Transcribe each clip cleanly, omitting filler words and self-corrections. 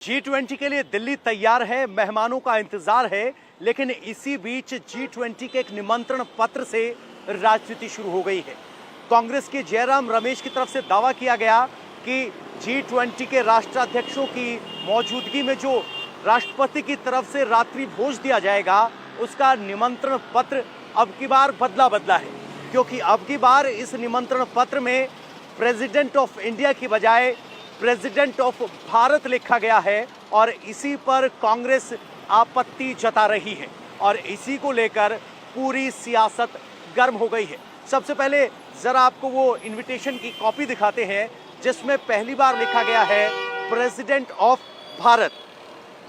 G20 के लिए दिल्ली तैयार है, मेहमानों का इंतजार है, लेकिन इसी बीच G20 के एक निमंत्रण पत्र से राजनीति शुरू हो गई है। कांग्रेस के जयराम रमेश की तरफ से दावा किया गया कि G20 के राष्ट्राध्यक्षों की मौजूदगी में जो राष्ट्रपति की तरफ से रात्रि भोज दिया जाएगा, उसका निमंत्रण पत्र अब की बार बदला है, क्योंकि अब की बार इस निमंत्रण पत्र में प्रेसिडेंट ऑफ इंडिया की बजाय प्रेसिडेंट ऑफ भारत लिखा गया है और इसी पर कांग्रेस आपत्ति जता रही है और इसी को लेकर पूरी सियासत गर्म हो गई है। सबसे पहले जरा आपको वो इनविटेशन की कॉपी दिखाते हैं जिसमें पहली बार लिखा गया है प्रेसिडेंट ऑफ भारत।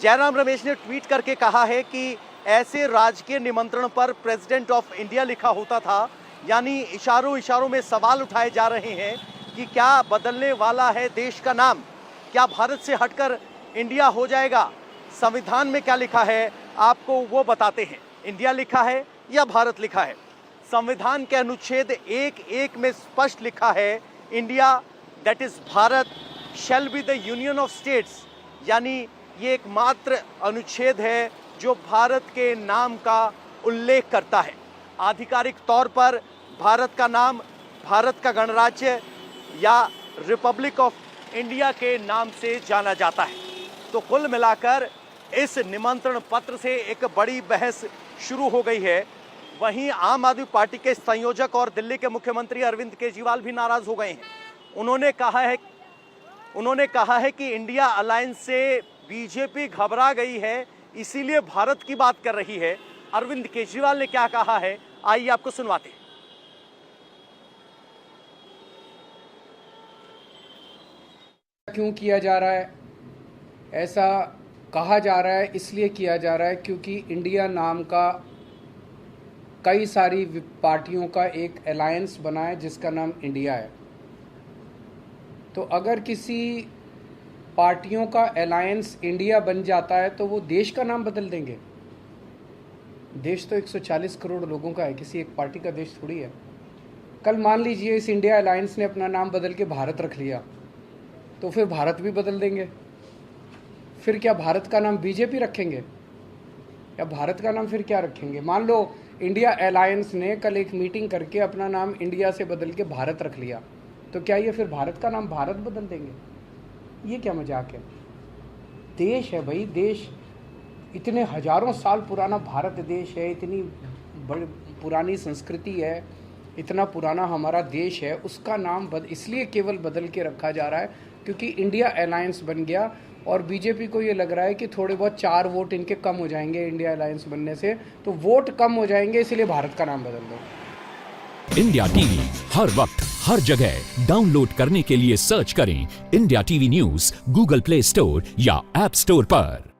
जयराम रमेश ने ट्वीट करके कहा है कि ऐसे राजकीय निमंत्रण पर प्रेसिडेंट ऑफ इंडिया लिखा होता था, यानी इशारों में सवाल उठाए जा रहे हैं कि क्या बदलने वाला है देश का नाम, क्या भारत से हटकर इंडिया हो जाएगा। संविधान में क्या लिखा है आपको वो बताते हैं, इंडिया लिखा है या भारत लिखा है। संविधान के अनुच्छेद 1(1) में स्पष्ट लिखा है India that is Bharat shall be the union of states, यानी ये एकमात्र अनुच्छेद है जो भारत के नाम का उल्लेख करता है। आधिकारिक तौर पर भारत का नाम भारत का गणराज्य या रिपब्लिक ऑफ इंडिया के नाम से जाना जाता है। तो कुल मिलाकर इस निमंत्रण पत्र से एक बड़ी बहस शुरू हो गई है। वहीं आम आदमी पार्टी के संयोजक और दिल्ली के मुख्यमंत्री अरविंद केजरीवाल भी नाराज हो गए हैं। उन्होंने कहा है कि इंडिया अलायंस से बीजेपी घबरा गई है, इसीलिए भारत की बात कर रही है। अरविंद केजरीवाल ने क्या कहा है, आइए आपको सुनवाते हैं। क्यों किया जा रहा है, ऐसा कहा जा रहा है, इसलिए किया जा रहा है क्योंकि इंडिया नाम का कई सारी पार्टियों का एक अलायंस बना है जिसका नाम इंडिया है। तो अगर किसी पार्टियों का अलायंस इंडिया बन जाता है तो वो देश का नाम बदल देंगे। देश तो 140 करोड़ लोगों का है, किसी एक पार्टी का देश थोड़ी है। कल मान लीजिए इस इंडिया अलायंस ने अपना नाम बदल के भारत रख लिया, तो फिर भारत भी बदल देंगे। फिर क्या भारत का नाम बीजेपी रखेंगे या भारत का नाम फिर क्या रखेंगे। मान लो इंडिया अलायंस ने कल एक मीटिंग करके अपना नाम इंडिया से बदल के भारत रख लिया, तो क्या ये फिर भारत का नाम भारत बदल देंगे। ये क्या मजाक है। देश है भाई, देश इतने हजारों साल पुराना भारत देश है, इतनी बड़ी पुरानी संस्कृति है, इतना पुराना हमारा देश है, उसका नाम इसलिए केवल बदल के रखा जा रहा है क्योंकि इंडिया अलायंस बन गया और बीजेपी को ये लग रहा है कि थोड़े बहुत 4 वोट इनके कम हो जाएंगे इंडिया अलायंस बनने से, तो वोट कम हो जाएंगे, इसलिए भारत का नाम बदल दो। इंडिया टीवी हर वक्त हर जगह डाउनलोड करने के लिए सर्च करें India TV news Google play store या ऐप स्टोर पर।